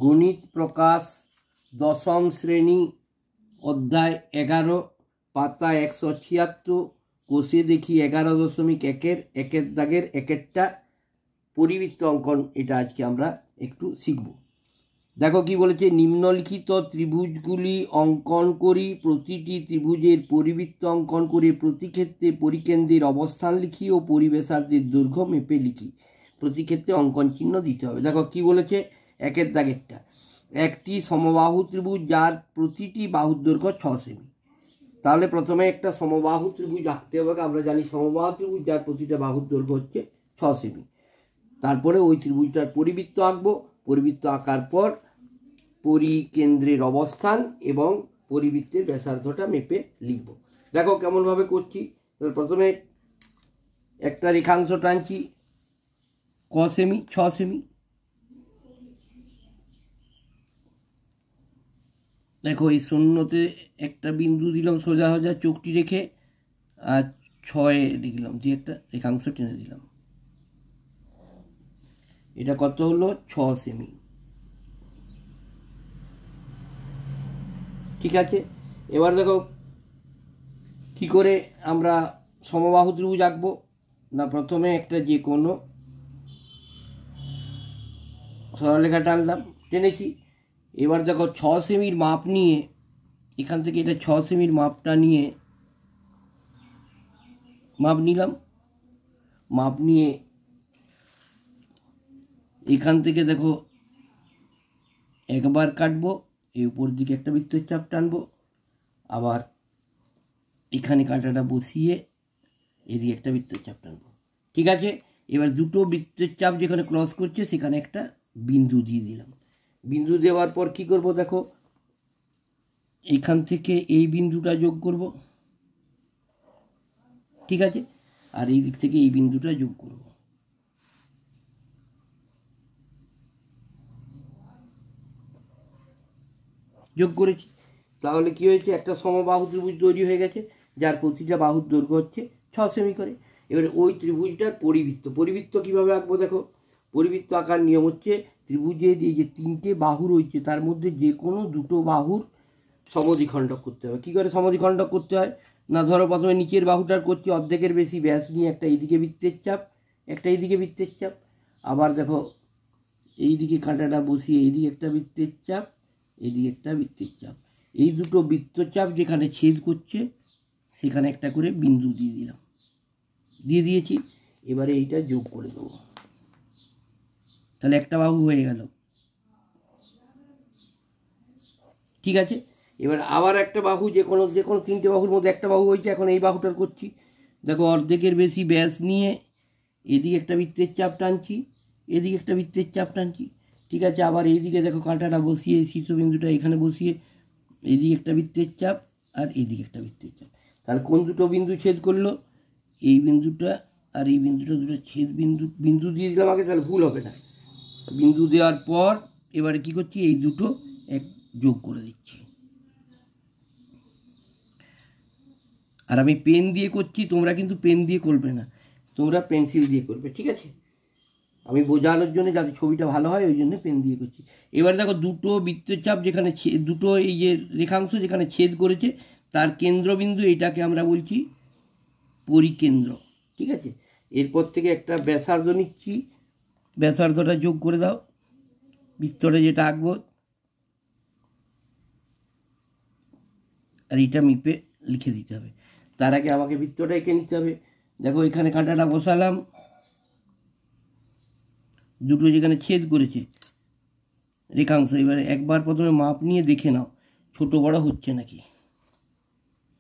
গণিত প্রকাশ দশম শ্রেণী অধ্যায় 11 পাতা 176 কোষে দেখি 11.1 একের দাগের একেরটা পরিবৃত্ত অঙ্কন। এটা আজকে আমরা একটু শিখব। দেখো কি বলেছে, নিম্নলিখিত ত্রিভুজগুলি অঙ্কন করি, প্রতিটি ত্রিভুজের পরিবৃত্ত অঙ্কন করে প্রতি ক্ষেত্রে পরিকেন্দ্রের অবস্থান লিখি ও পরিবেশার্ধের দৈর্ঘ্য মেপে লিখি। প্রতি ক্ষেত্রে অঙ্কন চিহ্ন দিতে হবে। দেখো কি বলেছে, একের দাগেরটা, একটি সমবাহু ত্রিভুজ যার প্রতিটি বাহুর দৈর্ঘ্য 6 সেমি। তাহলে প্রথমে একটা সমবাহু ত্রিভুজ আঁকতে হবে। আমরা জানি সমবাহু ত্রিভুজ যার প্রতিটা বাহুর দৈর্ঘ্য হচ্ছে 6 সেমি। তারপরে ওই ত্রিভুজটার পরিবৃত্ত আঁকবো। পরিবৃত্ত আঁকার পর পরিকেন্দ্রের অবস্থান এবং পরিবৃত্তের ব্যাসার্ধটা মেপে লিখব। দেখো কেমনভাবে করছি। প্রথমে একটা রেখাংশ টানছি ক সেমি, 6 সেমি। দেখো এই শূন্যতে একটা বিন্দু দিলাম সোজা সোজা চোখটি রেখে, আর 6 লিখলাম, দিয়ে একটা রেখাংশ টেনে দিলাম। এটা কত হলো? 6 সেমি। ঠিক আছে, এবার দেখো কি করে আমরা সমবাহু ত্রিভুজ আঁকবো। না, প্রথমে একটা যে কোনো সরলরেখা টানলাম, টেনেছি। এবার দেখো 6 সেমির মাপ নিয়ে, এখান থেকে এটা 6 সেমির মাপটা নিয়ে মাপ নিলাম। মাপ নিয়ে এখান থেকে দেখো একবার কাটবো, এই উপর দিকে একটা বৃত্তের চাপ টানবো, আবার এখানে কাঁটাটা বসিয়ে এদিকে একটা বৃত্তের চাপ টানবো। ঠিক আছে, এবার দুটো বৃত্তের চাপ যেখানে ক্রস করছে সেখানে একটা বিন্দু দিয়ে দিলাম। বিন্দু দেওয়ার পর কি করব, দেখো এখান থেকে এই বিন্দুটা যোগ করব। ঠিক আছে, আর এই দিক থেকে এই বিন্দুটা যোগ করব। যোগ করেছি, তাহলে কি হয়েছে, একটা সমবাহু ত্রিভুজ তৈরি হয়ে গেছে যার প্রতিটা বাহুর দৈর্ঘ্য হচ্ছে 6 সেমি করে। এবারে ওই ত্রিভুজটার পরিবৃত্ত কিভাবে আঁকবো। দেখো পরিবৃত্ত আঁকার নিয়ম হচ্ছে, ত্রিভুজের এই যে 3টে বাহু রয়েছে তার মধ্যে যে কোনো দুটো বাহুর সমদ্বিখণ্ডক করতে হবে। কী করে সমদ্বিখণ্ডক করতে হয় না, ধরো প্রথমে নিচের বাহুটার করছি অর্ধেকের বেশি ব্যাস নিয়ে একটা এইদিকে বৃত্তের চাপ, একটা এইদিকে বৃত্তের চাপ। আবার দেখো এইদিকে কাঁটাটা বসিয়ে এইদিকে একটা বৃত্তের চাপ, এদিকে একটা বৃত্তের চাপ। এই দুটো বৃত্তচাপ যেখানে ছেদ করছে সেখানে একটা করে বিন্দু দিয়ে দিলাম, দিয়ে দিয়েছি। এবারে এইটা যোগ করে দেবো, তাহলে একটা বাহু হয়ে গেল। ঠিক আছে, এবার আবার একটা বাহু, যে কোনো 3টে বাহুর মধ্যে একটা বাহু হয়েছে, এখন এই বাহুটার করছি। দেখো অর্ধেকের বেশি ব্যাস নিয়ে এদিকে একটা বৃত্তের চাপ টানছি, এদিকে একটা বৃত্তের চাপ টানছি। ঠিক আছে, আবার এইদিকে দেখো কাঁটাটা বসিয়ে শীর্ষবিন্দুটা এখানে বসিয়ে এইদিকে একটা বৃত্তের চাপ আর এইদিকে একটা বৃত্তের চাপ। তাহলে কোন দুটো বিন্দু ছেদ করলো, এই বিন্দুটা আর এই বিন্দুটা, দুটো ছেদ বিন্দু দিয়ে দিলাম আগে, তাহলে ভুল হবে না। বিন্দু দেওয়ার পর এবারে কি করছি, এই দুটো এক যোগ করে দিচ্ছি। আর আমি পেন দিয়ে করছি, তোমরা কিন্তু পেন দিয়ে করবে না, তোমরা পেন্সিল দিয়ে করবে। ঠিক আছে, আমি বোঝানোর জন্য যাতে ছবিটা ভালো হয় ওই জন্য পেন দিয়ে করছি। এবার দেখো দুটো বৃত্তচাপ যেখানে দুটো এই যে রেখাংশ যেখানে ছেদ করেছে তার কেন্দ্রবিন্দু, এটাকে আমরা বলছি পরিকেন্দ্র। ঠিক আছে, এরপর থেকে একটা ব্যাসার্ধ নিচ্ছি, ব্যাসার্ধটা যোগ করে দাও। বৃত্তটা যেটা আঁকবো আর এটা মেপে লিখে দিতে হবে। তার আগে আমাকে বৃত্তটা এঁকে নিতে হবে। দেখো এখানে কাঁটাটা বসালাম, দুটো যেখানে ছেদ করেছে রেখাংশ। এবারে একবার প্রথমে মাপ নিয়ে দেখে নাও ছোট বড় হচ্ছে নাকি,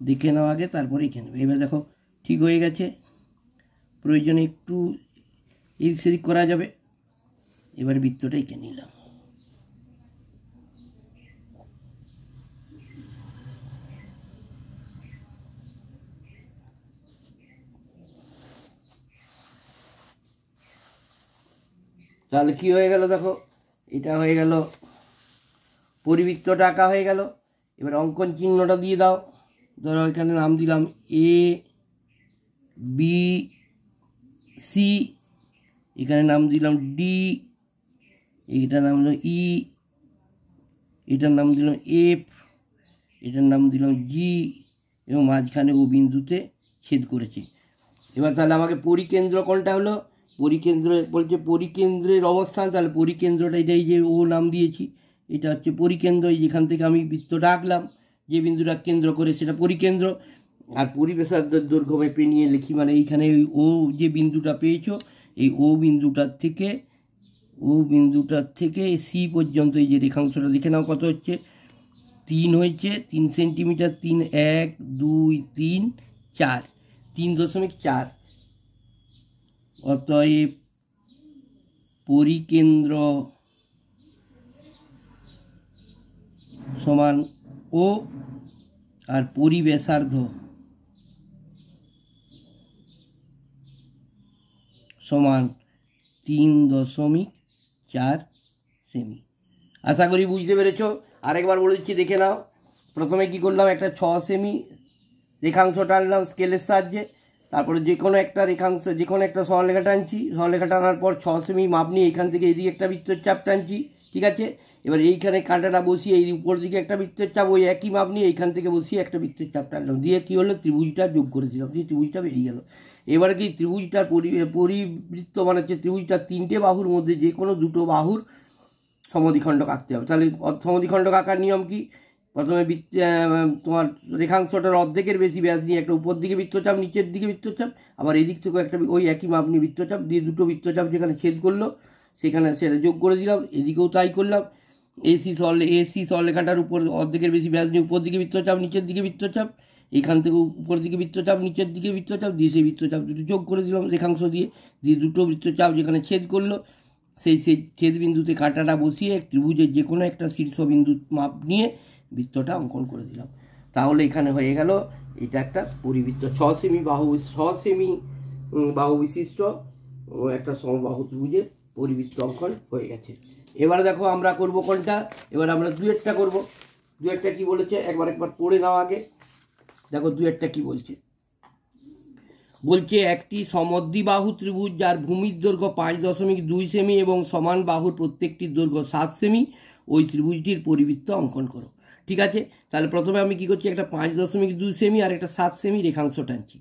দেখে নাও আগে, তারপরে এঁকে নেবে। এবার দেখো ঠিক হয়ে গেছে, প্রয়োজনে একটু এদিক সেদিক করা যাবে। এবারে বৃত্তটা এঁকে নিলাম। তাহলে কি হয়ে গেল, দেখো এটা হয়ে গেল, পরিবৃত্তটা আঁকা হয়ে গেল। এবার অঙ্কন চিহ্নটা দিয়ে দাও। ধরো এখানে নাম দিলাম এ বি সি, এখানে নাম দিলাম ডি, এইটা নাম হলো ই, এটার নাম দিলাম এফ, এটার নাম দিলাম জি, এবং মাঝখানে ও বিন্দুতে ছেদ করেছে। এবার তাহলে আমাকে পরিকেন্দ্র কোনটা হলো, পরিকেন্দ্র বলছে পরিকেন্দ্রের অবস্থান, তাহলে পরিকেন্দ্রটা এটাই যে ও নাম দিয়েছি, এটা হচ্ছে পরিকেন্দ্র। যেখান থেকে আমি বৃত্তটা আঁকলাম যে বিন্দুটা কেন্দ্র করে সেটা পরিকেন্দ্র। আর পরিবেশার্ধের দৈর্ঘ্য মেপে নিয়ে লিখি, মানে এইখানে ওই ও যে বিন্দুটা পেয়েছো, এই ও বিন্দুটার থেকে সি পর্যন্ত এই যে রেখাংশটা দেখে নাও কত হচ্ছে, 3 হয়েছে, 3 সেন্টিমিটার, 3 1 2 3 4, 3.4। অতএব পরিকেন্দ্র সমান ও, আর পরিবেশার্ধ সমান 3.4 সেমি। আশা করি বুঝতে পেরেছ। আরেকবার বলে দিচ্ছি, দেখে নাও। প্রথমে কি করলাম, একটা 6 সেমি রেখাংশ টানলাম স্কেলের সাহায্যে, তারপরে যে কোনো একটা রেখাংশ, যে কোনো একটা সরলরেখা টানছি, সরলরেখা টানার পর 6 সেমি মাপ নিয়ে এখান থেকে এদিকে একটা বৃত্তের চাপ টানছি, ঠিক আছে। এবার এইখানে কাঁটাটা বসিয়ে এই উপর দিকে একটা বৃত্তের চাপ, ওই একই মাপ নিয়ে এইখান থেকে বসিয়ে একটা বৃত্তের চাপ টানলাম, দিয়ে কী হলো, ত্রিভুজটা যোগ করে দিলাম, দিয়ে ত্রিভুজটা বেরিয়ে গেল। এবারে কি ত্রিভুজটার পরিবৃত্ত বানাচ্ছে, ত্রিভুজটার 3টে বাহুর মধ্যে যে কোনো 2টো বাহুর সমদ্বিখণ্ডক আঁকতে হবে। তাহলে সমদ্বিখণ্ডক আঁকার নিয়ম কি, প্রথমে তোমার রেখাংশটার অর্ধেকের বেশি ব্যাস নিয়ে একটা উপর দিকে বৃত্তচাপ, নিচের দিকে বৃত্তচাপ, আবার এদিক থেকেও একটা ওই একই মাপ নিয়ে বৃত্তচাপ, দিয়ে 2টো বৃত্তচাপ যেখানে ছেদ করলো সেখানে সেটা যোগ করে দিলাম, এদিকেও তাই করলাম। এসি সরলরেখাটার উপর অর্ধেকের বেশি ব্যাস নিয়ে উপর দিকে বৃত্তচাপ, নিচের দিকে বৃত্তচাপ, এইখান থেকে উপর দিকে বৃত্তচাপ, নিচের দিকে বৃত্তচাপ, দিয়ে সেই বৃত্তচাপ দুটো যোগ করে দিলাম রেখাংশ দিয়ে, 2টো বৃত্তচাপ যেখানে ছেদ করলো সেই ছেদ বিন্দুতে কাঁটাটা বসিয়ে ত্রিভুজের যে কোনো একটা শীর্ষবিন্দু মাপ নিয়ে বৃত্তটা অঙ্কন করে দিলাম। তাহলে এখানে হয়ে গেল এটা একটা পরিবৃত্ত, 6 সেমি বাহু বিশিষ্ট একটা সমবাহু ত্রিভুজের পরিবৃত্ত অঙ্কন হয়ে গেছে। এবারে দেখো আমরা করব কোনটা, এবার আমরা দুয়েরটা করব। দুয়েরটা কি বলেছে একবার পড়ে নাও আগে, দেখো দুয়েরটা কি বলছে। বলছে একটি সমদ্বিবাহু ত্রিভুজ যার ভূমির দৈর্ঘ্য 5.2 সেমি এবং সমান বাহুর প্রত্যেকটির দৈর্ঘ্য 7 সেমি, ওই ত্রিভুজটির পরিবৃত্ত অঙ্কন করো। ঠিক আছে, তাহলে প্রথমে আমি কি করছি, একটা 5.2 সেমি আর একটা 7 সেমি রেখাংশ টানছি।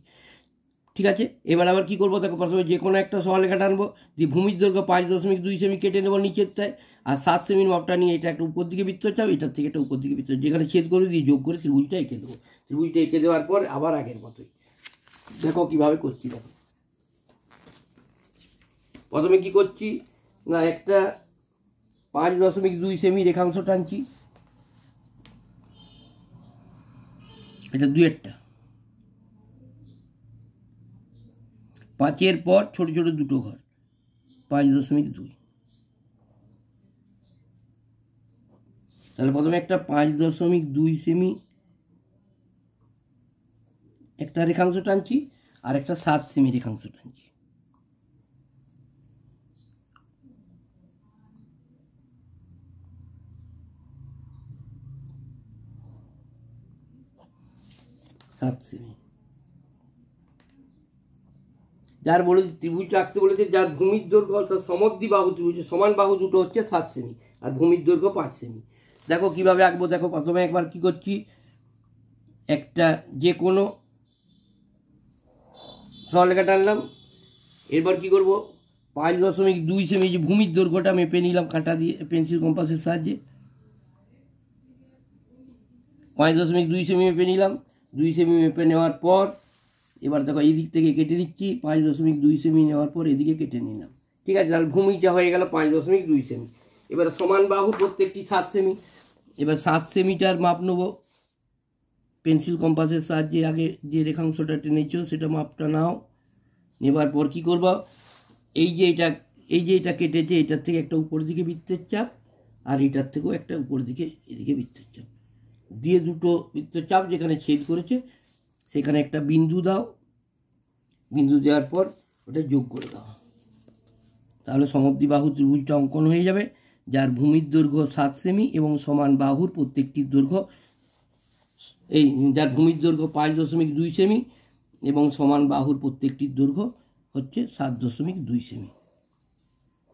ঠিক আছে, এবার আবার কি করবো, দেখো প্রথমে যে কোনো একটা সরলরেখা টানবো, দিয়ে ভূমির দৈর্ঘ্য 5.2 সেমি কেটে নেবো নিচেরটায়, আর 7 সেমির মাপটা নিয়ে এটা একটা উপর দিকে বৃত্তচাপ, এটার থেকে একটা উপর দিকে বৃত্তচাপ, যেখানে ছেদ করে দিয়ে যোগ করে ত্রিভুজটা এঁকে দেবো। ত্রিভুজটা এঁকে দেওয়ার পর আবার আগের মতোই দেখো কিভাবে করছি। দেখো প্রথমে কি করছি না, একটা 5.2 সেমি রেখাংশ টানছি, এটা দুয়েরটা। 5-এর পর ছোট ছোট 2টো ঘর, 5.2। তাহলে প্রথমে একটা 5.2 সেমি একটা রেখাংশ টানছি, আর একটা 7 সেমি রেখাংশ টানছি। যার বলে ত্রিভুজটা আঁকতে বলেছে, যার ভূমির দৈর্ঘ্য অর্থাৎ সমদ্বিবাহু ত্রিভুজ, সমান বাহু দুটো হচ্ছে 7 সেমি আর ভূমির দৈর্ঘ্য 5 সেমি। দেখো কিভাবে আঁকবো, দেখো প্রথমে একবার কি করছি, একটা যে কোনো সরলরেখা টানলাম, এরপর কি করব, 5.2 সেমি যে ভূমির দৈর্ঘ্যটা মেপে নিলাম কাঁটা দিয়ে পেন্সিল কম্পাসের সাহায্যে, 5.2 সেমি মেপে নিলাম। 2 সেমি মেপে নেওয়ার পর এবার দেখো এই দিক থেকে কেটে দিচ্ছি, 5.2 সেমি নেওয়ার পর এদিকে কেটে নিলাম। ঠিক আছে, তাহলে ভূমিটা হয়ে গেল 5.2 সেমি। এবার সমান বাহু প্রত্যেকটি 7 সেমি। এবার 7 সেমিটার মাপ নেব পেন্সিল কম্পাসের সাহায্যে, আগে যে রেখাংশটা টেনেছো সেটা মাপটা নাও। নেবার পর কি করব, এই যে এটা কেটেছে, এটার থেকে একটা উপর দিকে বৃত্তের চাপ, আর এটার থেকেও একটা উপর দিকে এদিকে বৃত্তের চাপ দিয়ে 2টো বৃত্তের চাপ যেখানে ছেদ করেছে সেখানে একটা বিন্দু দাও, বিন্দু দেওয়ার পর ওটা যোগ করে দাও। তাহলে সমদ্বিবাহু ত্রিভুজটা অঙ্কন হয়ে যাবে, যার ভূমির দৈর্ঘ্য 7 সেমি এবং সমান বাহুর প্রত্যেকটির দৈর্ঘ্য, যার ভূমির দৈর্ঘ্য 5.2 সেমি এবং সমান বাহুর প্রত্যেকটির দৈর্ঘ্য হচ্ছে 7.2 সেমি।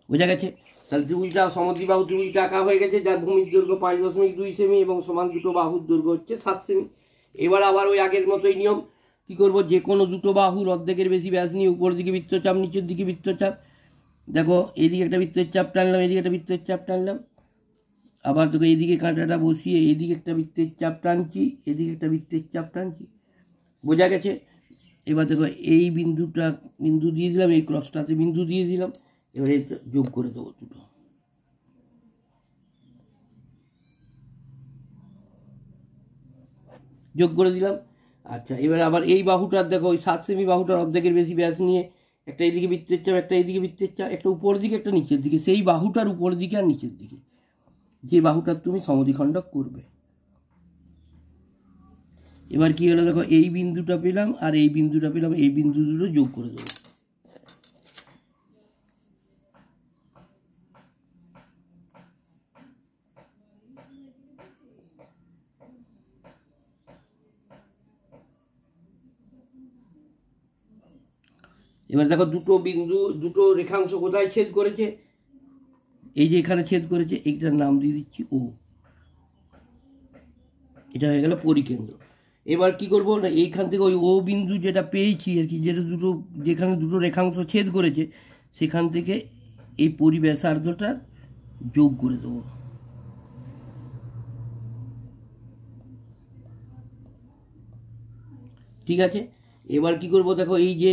বোঝা গেছে? তাহলে ত্রিভুজটা সমদ্বিবাহু ত্রিভুজটা আঁকা হয়ে গেছে, যার ভূমির দৈর্ঘ্য 5.2 সেমি এবং সমান দুটো বাহুর দৈর্ঘ্য হচ্ছে 7 সেমি। এবার আবার ওই আগের মতোই নিয়ম, কি করব, যে কোনো দুটো বাহুর অর্ধেকের বেশি ব্যাস নিয়ে উপর দিকে বৃত্তচাপ, নিচের দিকে বৃত্তচাপ। দেখো এইদিকে একটা বৃত্তের চাপ টানলাম, এদিকে একটা বৃত্তের চাপ টানলাম, আবার তোকে এইদিকে কাঁটাটা বসিয়ে এইদিকে একটা বৃত্তের চাপ টানছি, এদিকে একটা বৃত্তের চাপ টানছি। বোঝা গেছে? এবার দেখো এই বিন্দু দিয়ে দিলাম, এই ক্রসটাতে বিন্দু দিয়ে দিলাম, এবারে যোগ করে দেবো দুটো। যোগ করে দিলাম। আচ্ছা, এবার আবার এই বাহুটার দেখো, ওই 7 সেমি বাহুটার অর্ধেকের বেশি ব্যাস নিয়ে একটা এইদিকে বৃত্তের চাপ, একটা এইদিকে বৃত্তের চাপ, একটা উপর দিকে একটা নিচের দিকে, সেই বাহুটার উপর দিকে আর নিচের দিকে, যে বাহুটার তুমি সমদ্বিখণ্ডক করবে। এবার কি হলো দেখো, এই বিন্দুটা পেলাম আর এই বিন্দুটা পেলাম, এই বিন্দু দুটো যোগ করে দেবো। এবার দেখো দুটো রেখাংশ কোথায় ছেদ করেছে, এই যে এখানে ছেদ করেছে, এইটার নাম দিয়ে দিচ্ছি ও। এটা হয়ে গেল পরিকেন্দ্র। এবার কি করব না, এইখান থেকে ওই ও বিন্দু যেটা পেয়েছি আর কি, যেখানে দুটো রেখাংশ ছেদ করেছে, সেখান থেকে এই পরিব্যাসার্ধটা যোগ করে দেবো। ঠিক আছে, এবার কি করব দেখো, এই যে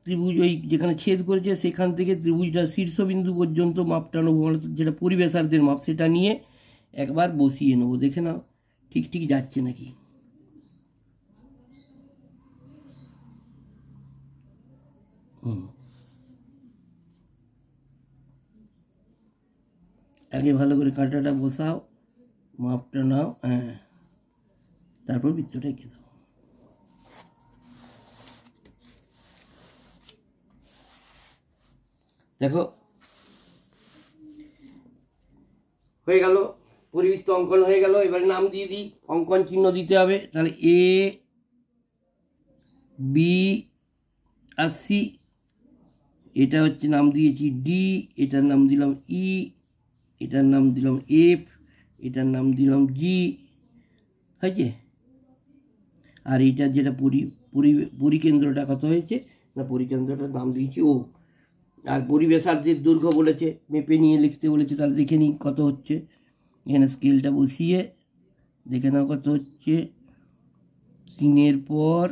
ত্রিভুজ ওই যেখানে ছেদ করেছে সেখান থেকে ত্রিভুজটা শীর্ষবিন্দু পর্যন্ত মাপটা নেবো, যেটা পরিব্যাসার্ধের মাপ, সেটা নিয়ে একবার বসিয়ে নেবো। দেখে নাও ঠিক ঠিক যাচ্ছে নাকি। আগে ভালো করে কাঁটাটা বসাও, মাপটা নাও, হ্যাঁ, তারপর বৃত্তটা এঁকে দাও। দেখো হয়ে গেল, পরিবৃত্ত অঙ্কন হয়ে গেল। এবার নাম দিয়ে দিই, অঙ্কন চিহ্ন দিতে হবে। তাহলে এ বি আর সি, এটা হচ্ছে নাম দিয়েছি ডি, এটার নাম দিলাম ই, এটার নাম দিলাম এফ, এটার নাম দিলাম জি, হয়েছে। আর এইটার যেটা পরিকেন্দ্রটা কত হয়েছে না, পরিকেন্দ্রটার নাম দিয়েছি ও। আর পরিব্যাসার্ধের দৈর্ঘ্য বলেছে, মেপে নিয়ে লিখতে বলেছে, তাহলে দেখে নিই কত হচ্ছে। এখানে স্কেলটা বসিয়ে দেখে নাও কত হচ্ছে। 3 পর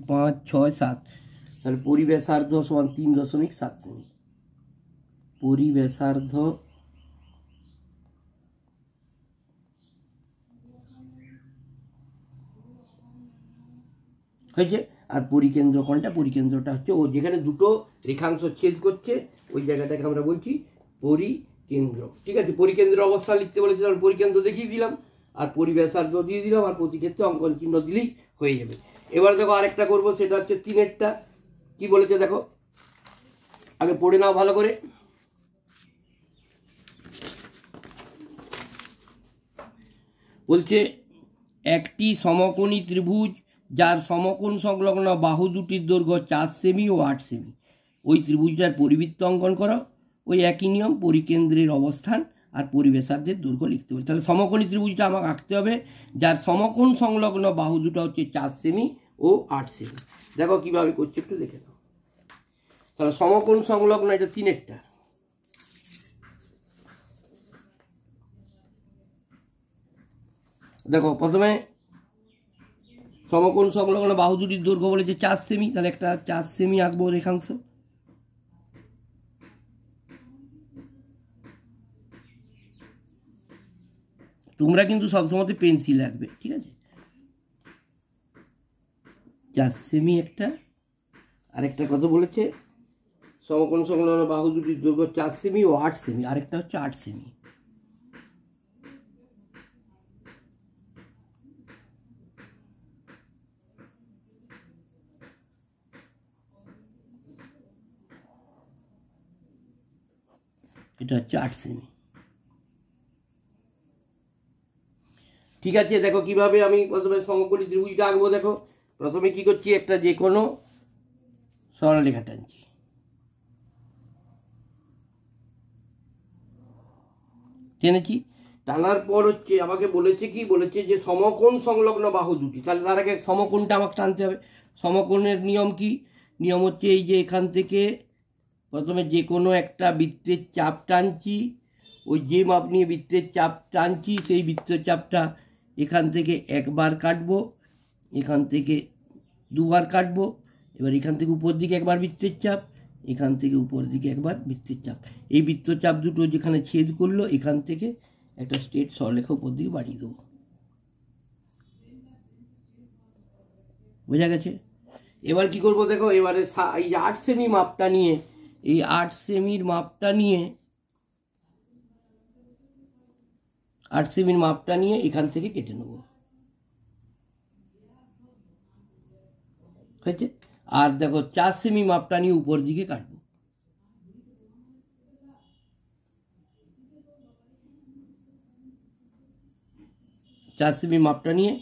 5, 6, 7, তাহলে পরিব্যাসার্ধ সমান 3.7 সেমি। পরিব্যাসার্ধ হয়েছে। আর পরিকেন্দ্র কোনটা, পরিকেন্দ্রটা হচ্ছে ও, যেখানে দুটো রেখাংশ ছেদ করছে ওই জায়গাটাকে আমরা বলছি পরিকেন্দ্র। ঠিক আছে, পরিকেন্দ্র অবস্থা লিখতে বলেছে, তাহলে পরিকেন্দ্র দেখিয়ে দিলাম, আর পরিব্যাসার্ধ দিয়ে দিলাম, আর প্রতি ক্ষেত্রে অঙ্কন চিহ্ন দিলেই হয়ে যাবে। এবার দেখো আরেকটা করব, সেটা হচ্ছে 3-এরটা। কি বলেছে দেখো, আগে পড়ে নাও ভালো করে। বলছে একটি সমকোণী ত্রিভুজ যার সমকোণ সংলগ্ন বাহু দুটির দৈর্ঘ্য 4 সেমি ও 8 সেমি, ওই ত্রিভুজটার পরিবৃত্ত অঙ্কন করো। ওই একই নিয়ম, পরিকেন্দ্রের অবস্থান আর পরিব্যাসার্ধের দৈর্ঘ্য লিখতে হবে। তাহলে সমকোণী ত্রিভুজটা আমাকে আঁকতে হবে যার সমকোণ সংলগ্ন বাহু দুটো হচ্ছে 4 সেমি ও 8 সেমি। দেখো কীভাবে করছে একটু দেখে নাও। তাহলে সমকোণ সংলগ্ন, এটা 3-এরটা। দেখো প্রথমে সমকোণ সংলগ্ন বাহু দুটির দৈর্ঘ্য বলেছে 4 সেমি, তাহলে একটা 4 সেমি আঁকবো রেখাংশ। তোমরা কিন্তু সবসময় পেন্সিল আঁকবে, ঠিক আছে। 4 সেমি একটা, আরেকটা কত বলেছে, সমকোণ সংলগ্ন বাহু দুটির দৈর্ঘ্য 4 সেমি ও 8 সেমি, আরেকটা হচ্ছে 8 সেমি। এটা হচ্ছে 8 সেমি। ঠিক আছে, দেখো কিভাবে আমি প্রথমে সমকোণী ত্রিভুজটা আঁকবো। দেখো প্রথমে কি করছি, একটা যে কোনো সরলরেখা টানছি। টেনেছি, টানার পর হচ্ছে আমাকে বলেছে কি, বলেছে যে সমকোণ সংলগ্ন বাহু দুটি। তাহলে তার আগে সমকোণটা আমাকে টানতে হবে। সমকোণের নিয়ম কি? নিয়ম হচ্ছে এই যে এখান থেকে প্রথমে যে কোনো একটা বৃত্তের চাপ টানছি, ওই যে মাপ নিয়ে বৃত্তের চাপ টানছি সেই বৃত্তের চাপটা এখান থেকে একবার কাটবো, এখান থেকে দুবার কাটবো, এবার এখান থেকে উপর দিকে একবার বৃত্তের চাপ, এখান থেকে উপর দিকে একবার বৃত্তের চাপ। এই বৃত্তচাপ দুটো যেখানে ছেদ করলো এখান থেকে একটা স্ট্রেট সরলরেখা উপর দিকে বাড়িয়ে দেবো। বোঝা গেছে? এবার কি করব দেখো, এবারে এই 8 সেমি মাপটা নিয়ে, এই 8 সেমির মাপটা নিয়ে, 8 সেমির মাপটা নিয়ে এখান থেকে কেটে নেব। হয়েছে? আর দেখো 4 সেমি মাপটা নিয়ে উপর দিকে কাটবো। চার সেমি মাপটা নিয়ে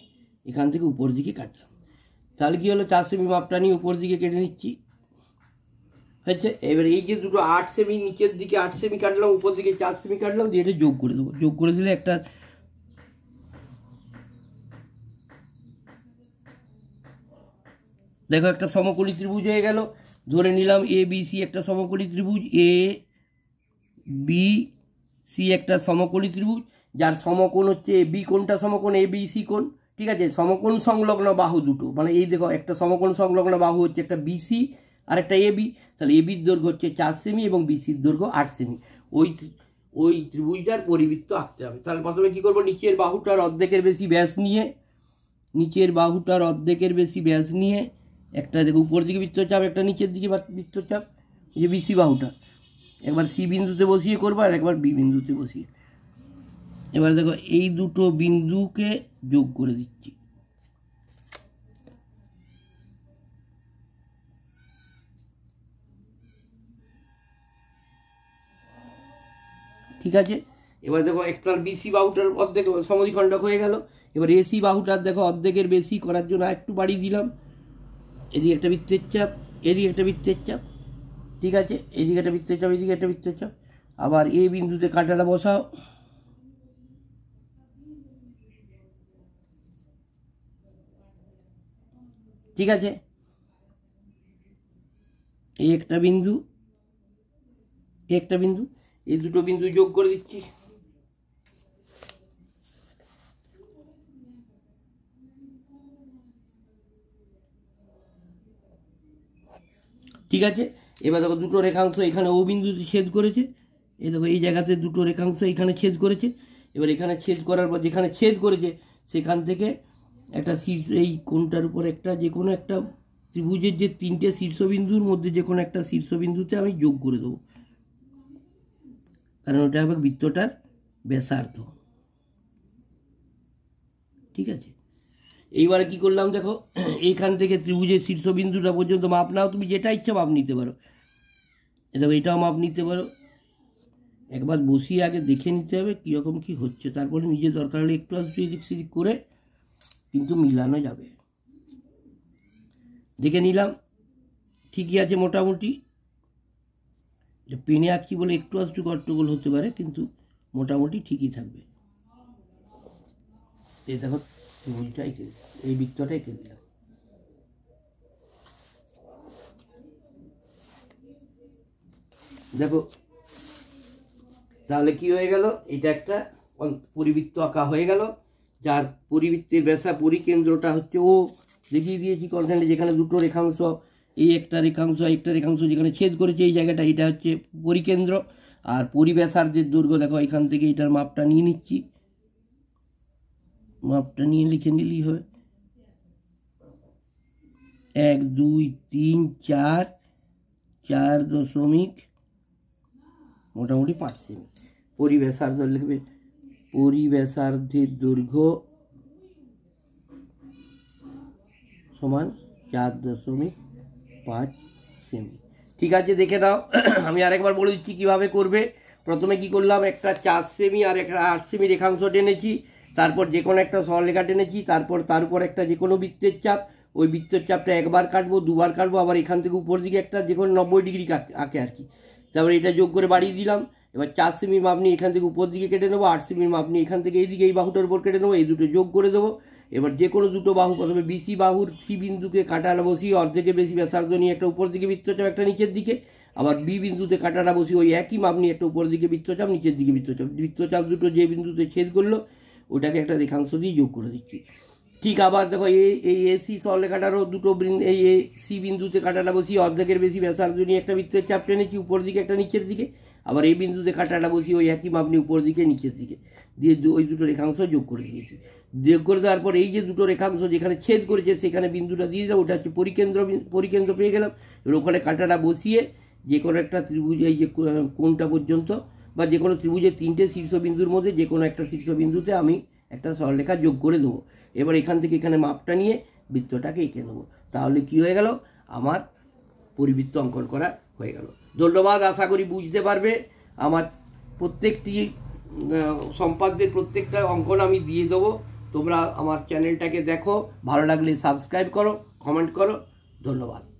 এখান থেকে উপর দিকে কাটলাম। তাহলে কি হলো, 4 সেমি মাপটা নিয়ে উপর দিকে কেটে নিচ্ছি। হয়েছে? এবার এই যে দুটো 8 সেমি নিচের দিকে 8 সেমি কাটলাম, উপর দিকে 4 সেমি কাটলাম, দিয়ে এটা যোগ করে দেবো। যোগ করে দিলে একটা দেখো একটা সমকোণী ত্রিভুজ হয়ে গেল। ধরে নিলাম এ বি সি একটা সমকোণী ত্রিভুজ, এ বি সি একটা সমকোণী ত্রিভুজ, যার সমকোণ হচ্ছে বি কোণটা সমকোণ এ বি সি কোণ। ঠিক আছে? সমকোণ সংলগ্ন বাহু দুটো, মানে এই দেখো একটা সমকোণ সংলগ্ন বাহু হচ্ছে একটা বিসি আর একটা এ বি। তাহলে এ বির দৈর্ঘ্য হচ্ছে 4 সেমি এবং বিসির দৈর্ঘ্য 8 সেমি। ওই ত্রিভুজটার পরিবৃত্ত আঁকতে হবে। তাহলে প্রথমে কি করবো, নিচের বাহুটার অর্ধেকের বেশি ব্যাস নিয়ে, নিচের বাহুটার অর্ধেকের বেশি ব্যাস নিয়ে একটা দেখো উপর দিকে বৃত্তচাপ, একটা নিচের দিকে বৃত্তচাপ, এই যে বিসি বাহুটা একবার সি বিন্দুতে বসিয়ে করবো আর একবার বি বিন্দুতে বসিয়ে। এবার দেখো এই দুটো বিন্দুকে যোগ করে দিচ্ছি। ঠিক আছে? এবার দেখো একটা বিসি বাহুটার অর্ধেক সমদ্বিখণ্ডক হয়ে গেল। এবার এসি বাহুটার দেখো অর্ধেকের বেশি করার জন্য একটু বাড়িয়ে দিলাম। এদিকে একটা বৃত্তের চাপ, এদিকে একটা বৃত্তের চাপ। ঠিক আছে? এদিকে একটা বৃত্তের চাপ, এদিকে একটা বৃত্তের চাপ। আবার এই বিন্দুতে কাঁটাটা বসাও। ঠিক আছে? এই একটা বিন্দু, এই একটা বিন্দু, এই দুটো বিন্দু যোগ করে দিচ্ছি। ঠিক আছে? এবার দেখো দুটো রেখাংশ এখানে ও বিন্দুতে ছেদ করেছে, এই দেখো এই জায়গাতে দুটো রেখাংশ এখানে ছেদ করেছে। এবার এখানে ছেদ করার পর যেখানে ছেদ করেছে সেখান থেকে একটা শীর্ষ, এই কোণটার উপর একটা যে কোনো একটা ত্রিভুজের যে 3টে শীর্ষবিন্দুর মধ্যে যে কোনো একটা শীর্ষবিন্দুতে আমি যোগ করে দেবো, কারণ ওটা হবে বৃত্তটার ব্যাসার্ধ। ঠিক আছে? এইবারে কি করলাম দেখো, এইখান থেকে ত্রিভুজের শীর্ষবিন্দুটা পর্যন্ত মাপ নাও, তুমি যেটা ইচ্ছা মাপ নিতে পারো। দেখো এটাও মাপ নিতে পারো। একবার বসিয়ে আগে দেখে নিতে হবে কীরকম কী হচ্ছে, তারপরে নিজের দরকার হলে একটু আসতে এদিক সেদিক করে কিন্তু মিলানো যাবে। দেখে নিলাম ঠিকই আছে মোটামুটি। পেনে আঁকছি বলে একটু আধটু গট্টগোল হতে পারে, কিন্তু মোটামুটি ঠিকই থাকবে। এই দেখো ত্রিভুজটা এঁকে দিলাম, এই বৃত্তটা এঁকে দিলাম। দেখো তাহলে কি হয়ে গেল, এটা একটা পরিবৃত্ত আঁকা হয়ে গেল, যার পরিবৃত্তের ব্যাসা পরিকেন্দ্রটা হচ্ছে ও। দেখিয়ে দিয়েছি কনস্ট্যান্টে, যেখানে দুটো রেখাংশ, এই একটা রেখাংশ যেখানে ছেদ করেছে এই জায়গাটা, এটা হচ্ছে পরিকেন্দ্র। আর পরিব্যাসার্ধের দৈর্ঘ্য দেখো এখান থেকে এটার মাপটা নিয়ে নিচ্ছি, মাপটা নিয়ে লিখে নিলেই হবে। 1 2 3 4 4 দশমিক মোটামুটি 5 সেমি। পরিব্যাসার্ধ লিখবে, পরিব্যাসার্ধের দৈর্ঘ্য সমান 4.5 সেমি। ঠিক আছে, দেখে দাও। আমি আরেকবার বলে দিচ্ছি কীভাবে করবে। প্রথমে কি করলাম, একটা 4 সেমি আর একটা 8 সেমি রেখাংশ টেনেছি, তারপর যে কোনো একটা সরলরেখা টেনেছি, তারপর তার উপর একটা যে কোনো বৃত্তের চাপ, ওই বৃত্তের চাপটা একবার কাটবো, দুবার কাটবো, আবার এখান থেকে উপর দিকে একটা যে কোনো 90 ডিগ্রি আঁকে আর কি। তারপরে এটা যোগ করে বাড়িয়ে দিলাম। এবার 4 সেমির মাপ নিয়ে এখান থেকে উপর দিকে কেটে নেবো, 8 সেমির মাপ নিয়ে এখান থেকে এইদিকে এই বাহুটার উপর কেটে নেবো, এই দুটো যোগ করে দেবো। এবার যে কোনো দুটো বাহু, প্রথমে বিসি বাহুর সি বিন্দুকে কাটাটা বসিয়ে অর্ধেকের বেশি ব্যাসার্ধ নিয়ে একটা উপর দিকে বৃত্তচাপ, একটা নিচের দিকে। আবার বি বিন্দুতে কাটাটা বসিয়ে ওই একই মাপ নিয়ে একটা উপর দিকে বৃত্তচাপ, নিচের দিকে বৃত্তচাপ। বৃত্তচাপ দুটো যে বিন্দুতে ছেদ করলো ওটাকে একটা রেখাংশ দিয়ে যোগ করে দিচ্ছি। ঠিক আবার দেখো এই এসি সরলরেখাটারও দুটো এই সি বিন্দুতে কাটাটা বসিয়ে অর্ধেকের বেশি ব্যাসার্ধ নিয়ে একটা বৃত্তের চাপ টেনেছি, উপর দিকে একটা নিচের দিকে। আবার এই বিন্দুতে কাটাটা বসিয়ে ওই একই মাপ নিয়ে উপর দিকে নিচের দিকে দিয়ে ওই দুটো রেখাংশ যোগ করে দিয়েছি। যোগ করে দেওয়ার পর এই যে দুটো রেখাংশ যেখানে ছেদ করেছে সেখানে বিন্দুটা দিয়ে দিলাম, ওটা হচ্ছে পরিকেন্দ্র পেয়ে গেলাম। এবার ওখানে কাটাটা বসিয়ে যে কোনো একটা ত্রিভুজ, এই যে কোণটা পর্যন্ত বা যে কোনো ত্রিভুজের 3টে শীর্ষবিন্দুর মধ্যে যে কোনো একটা শীর্ষবিন্দুতে আমি একটা সরলরেখা যোগ করে দেবো। এবার এখান থেকে এখানে মাপটা নিয়ে বৃত্তটাকে এঁকে নেবো। তাহলে কি হয়ে গেল, আমার পরিবৃত্ত অঙ্কন করা হয়ে গেল। ধন্যবাদ, আশা করি বুঝতে পারবে। আমার প্রত্যেকটি সম্পাদ্যের প্রত্যেকটা অঙ্কন আমি দিয়ে দেবো, তোমরা আমার চ্যানেলটাকে দেখো, ভালো লাগলে সাবস্ক্রাইব করো, কমেন্ট করো। ধন্যবাদ।